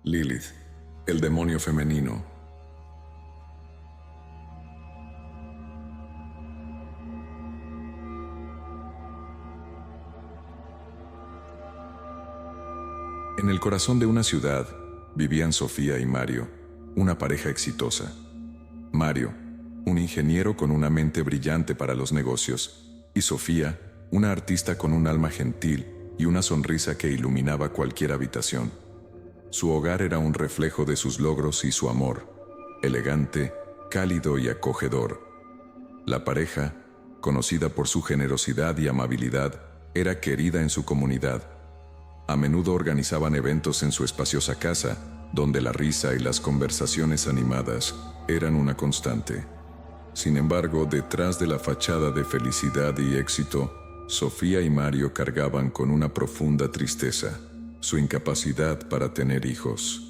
Lilith, el demonio femenino. En el corazón de una ciudad vivían Sofía y Mario, una pareja exitosa. Mario, un ingeniero con una mente brillante para los negocios, y Sofía, una artista con un alma gentil y una sonrisa que iluminaba cualquier habitación. Su hogar era un reflejo de sus logros y su amor, elegante, cálido y acogedor. La pareja, conocida por su generosidad y amabilidad, era querida en su comunidad. A menudo organizaban eventos en su espaciosa casa, donde la risa y las conversaciones animadas eran una constante. Sin embargo, detrás de la fachada de felicidad y éxito, Sofía y Mario cargaban con una profunda tristeza, su incapacidad para tener hijos.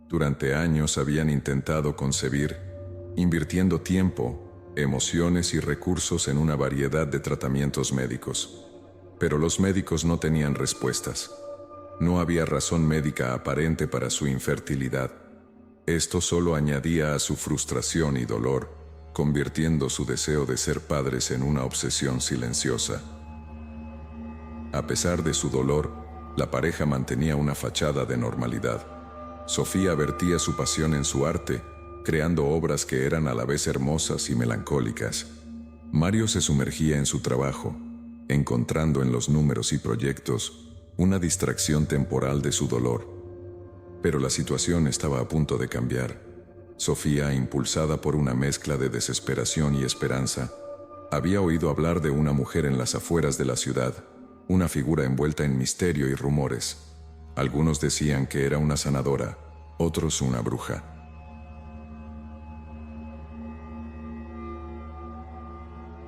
Durante años habían intentado concebir, invirtiendo tiempo, emociones y recursos en una variedad de tratamientos médicos. Pero los médicos no tenían respuestas. No había razón médica aparente para su infertilidad. Esto solo añadía a su frustración y dolor, convirtiendo su deseo de ser padres en una obsesión silenciosa. A pesar de su dolor, la pareja mantenía una fachada de normalidad. Sofía vertía su pasión en su arte, creando obras que eran a la vez hermosas y melancólicas. Mario se sumergía en su trabajo, encontrando en los números y proyectos una distracción temporal de su dolor. Pero la situación estaba a punto de cambiar. Sofía, impulsada por una mezcla de desesperación y esperanza, había oído hablar de una mujer en las afueras de la ciudad, una figura envuelta en misterio y rumores. Algunos decían que era una sanadora, otros una bruja.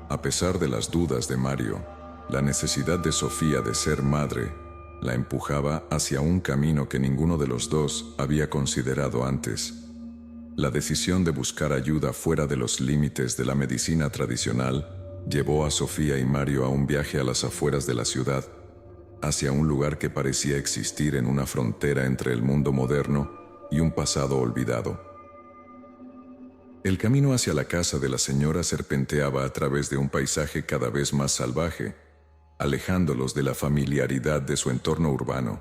A pesar de las dudas de Mario, la necesidad de Sofía de ser madre la empujaba hacia un camino que ninguno de los dos había considerado antes. La decisión de buscar ayuda fuera de los límites de la medicina tradicional llevó a Sofía y Mario a un viaje a las afueras de la ciudad, hacia un lugar que parecía existir en una frontera entre el mundo moderno y un pasado olvidado. El camino hacia la casa de la señora serpenteaba a través de un paisaje cada vez más salvaje, alejándolos de la familiaridad de su entorno urbano.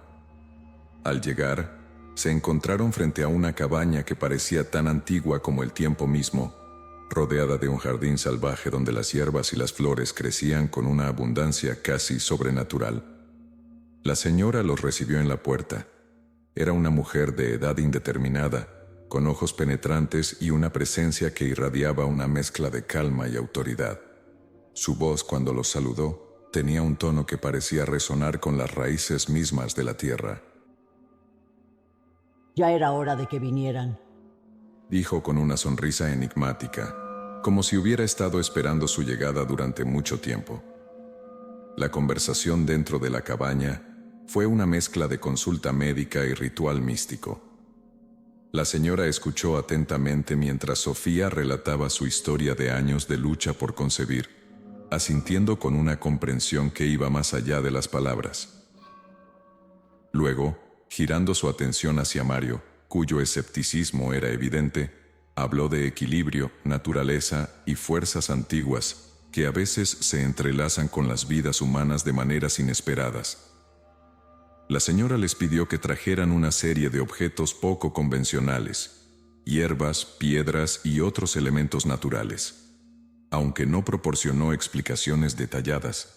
Al llegar, se encontraron frente a una cabaña que parecía tan antigua como el tiempo mismo, rodeada de un jardín salvaje donde las hierbas y las flores crecían con una abundancia casi sobrenatural. La señora los recibió en la puerta. Era una mujer de edad indeterminada, con ojos penetrantes y una presencia que irradiaba una mezcla de calma y autoridad. Su voz, cuando los saludó, tenía un tono que parecía resonar con las raíces mismas de la tierra. Ya era hora de que vinieran. Dijo con una sonrisa enigmática, como si hubiera estado esperando su llegada durante mucho tiempo. La conversación dentro de la cabaña fue una mezcla de consulta médica y ritual místico. La señora escuchó atentamente mientras Sofía relataba su historia de años de lucha por concebir, asintiendo con una comprensión que iba más allá de las palabras. Luego, girando su atención hacia Mario, cuyo escepticismo era evidente, habló de equilibrio, naturaleza y fuerzas antiguas que a veces se entrelazan con las vidas humanas de maneras inesperadas. La señora les pidió que trajeran una serie de objetos poco convencionales, hierbas, piedras y otros elementos naturales. Aunque no proporcionó explicaciones detalladas,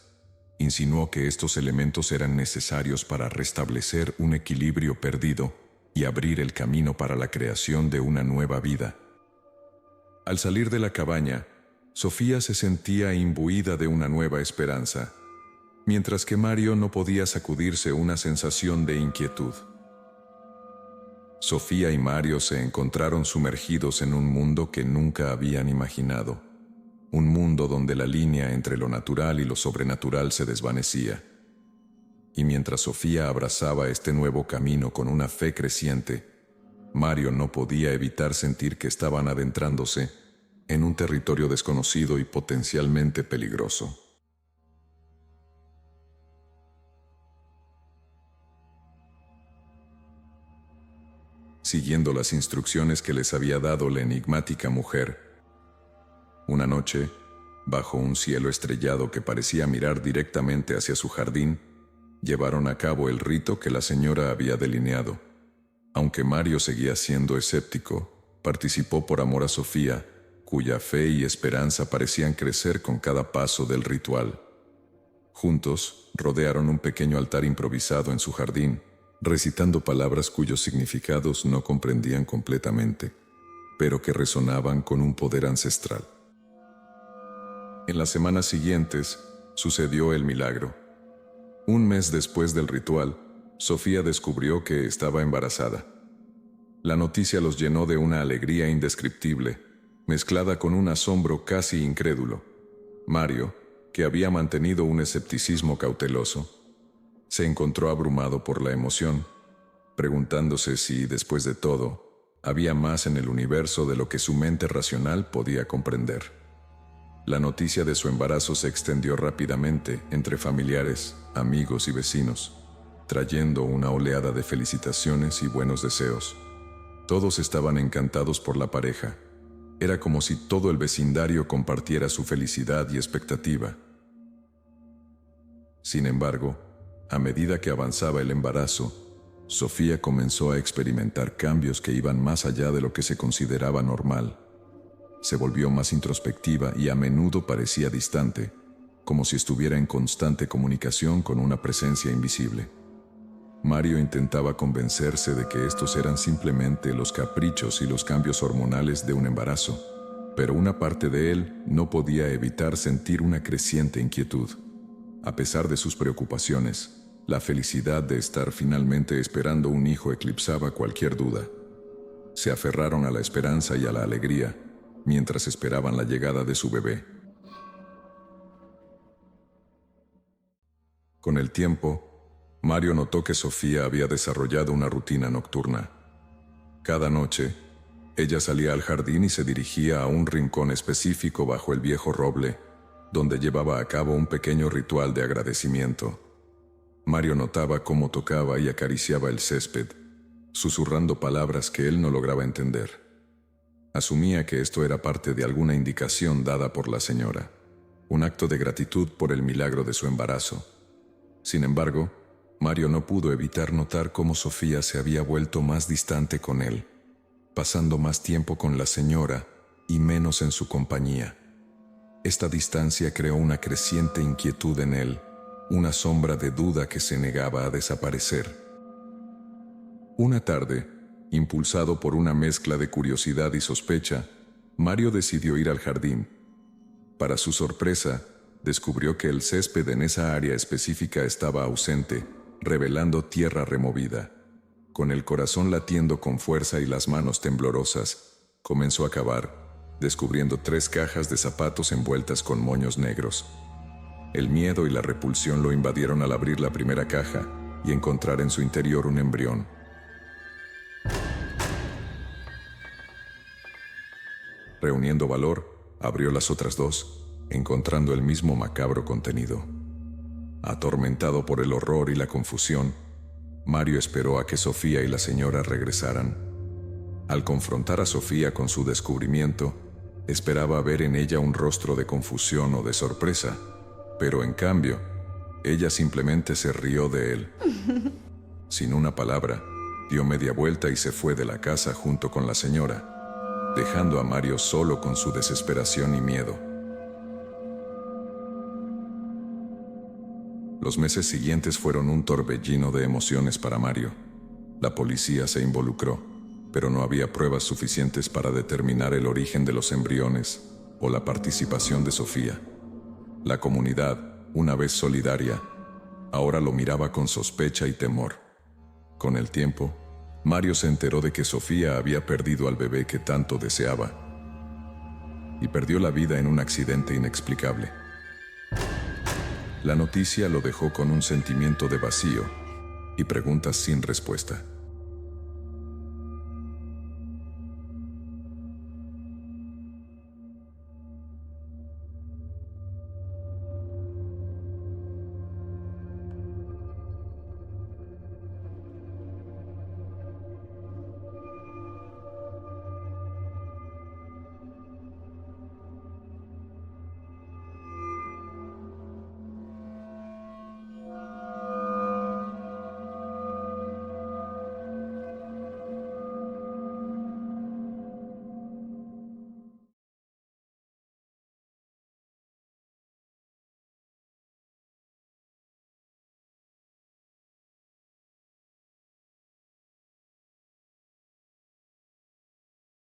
insinuó que estos elementos eran necesarios para restablecer un equilibrio perdido y abrir el camino para la creación de una nueva vida. Al salir de la cabaña, Sofía se sentía imbuida de una nueva esperanza, mientras que Mario no podía sacudirse una sensación de inquietud. Sofía y Mario se encontraron sumergidos en un mundo que nunca habían imaginado, un mundo donde la línea entre lo natural y lo sobrenatural se desvanecía. Y mientras Sofía abrazaba este nuevo camino con una fe creciente, Mario no podía evitar sentir que estaban adentrándose en un territorio desconocido y potencialmente peligroso. siguiendo las instrucciones que les había dado la enigmática mujer. Una noche, bajo un cielo estrellado que parecía mirar directamente hacia su jardín, llevaron a cabo el rito que la señora había delineado. Aunque Mario seguía siendo escéptico, participó por amor a Sofía, cuya fe y esperanza parecían crecer con cada paso del ritual. Juntos, rodearon un pequeño altar improvisado en su jardín, recitando palabras cuyos significados no comprendían completamente, pero que resonaban con un poder ancestral. En las semanas siguientes, sucedió el milagro. Un mes después del ritual, Sofía descubrió que estaba embarazada. La noticia los llenó de una alegría indescriptible, mezclada con un asombro casi incrédulo. Mario, que había mantenido un escepticismo cauteloso, se encontró abrumado por la emoción, preguntándose si, después de todo, había más en el universo de lo que su mente racional podía comprender. La noticia de su embarazo se extendió rápidamente entre familiares, amigos y vecinos, trayendo una oleada de felicitaciones y buenos deseos. Todos estaban encantados por la pareja. Era como si todo el vecindario compartiera su felicidad y expectativa. Sin embargo, a medida que avanzaba el embarazo, Sofía comenzó a experimentar cambios que iban más allá de lo que se consideraba normal. Se volvió más introspectiva y a menudo parecía distante, como si estuviera en constante comunicación con una presencia invisible. Mario intentaba convencerse de que estos eran simplemente los caprichos y los cambios hormonales de un embarazo, pero una parte de él no podía evitar sentir una creciente inquietud. A pesar de sus preocupaciones, la felicidad de estar finalmente esperando un hijo eclipsaba cualquier duda. Se aferraron a la esperanza y a la alegría, mientras esperaban la llegada de su bebé. Con el tiempo, Mario notó que Sofía había desarrollado una rutina nocturna. Cada noche, ella salía al jardín y se dirigía a un rincón específico bajo el viejo roble, donde llevaba a cabo un pequeño ritual de agradecimiento. Mario notaba cómo tocaba y acariciaba el césped, susurrando palabras que él no lograba entender. Asumía que esto era parte de alguna indicación dada por la señora, un acto de gratitud por el milagro de su embarazo. Sin embargo, Mario no pudo evitar notar cómo Sofía se había vuelto más distante con él, pasando más tiempo con la señora y menos en su compañía. Esta distancia creó una creciente inquietud en él, una sombra de duda que se negaba a desaparecer. Una tarde, impulsado por una mezcla de curiosidad y sospecha, Mario decidió ir al jardín. Para su sorpresa, descubrió que el césped en esa área específica estaba ausente, revelando tierra removida. Con el corazón latiendo con fuerza y las manos temblorosas, comenzó a cavar, descubriendo 3 cajas de zapatos envueltas con moños negros. El miedo y la repulsión lo invadieron al abrir la primera caja y encontrar en su interior un embrión. Reuniendo valor, abrió las otras 2, encontrando el mismo macabro contenido. Atormentado por el horror y la confusión, Mario esperó a que Sofía y la señora regresaran. Al confrontar a Sofía con su descubrimiento, esperaba ver en ella un rostro de confusión o de sorpresa, pero en cambio, ella simplemente se rió de él. Sin una palabra, dio media vuelta y se fue de la casa junto con la señora, dejando a Mario solo con su desesperación y miedo. Los meses siguientes fueron un torbellino de emociones para Mario. La policía se involucró, pero no había pruebas suficientes para determinar el origen de los embriones o la participación de Sofía. La comunidad, una vez solidaria, ahora lo miraba con sospecha y temor. Con el tiempo, Mario se enteró de que Sofía había perdido al bebé que tanto deseaba y perdió la vida en un accidente inexplicable. La noticia lo dejó con un sentimiento de vacío y preguntas sin respuesta.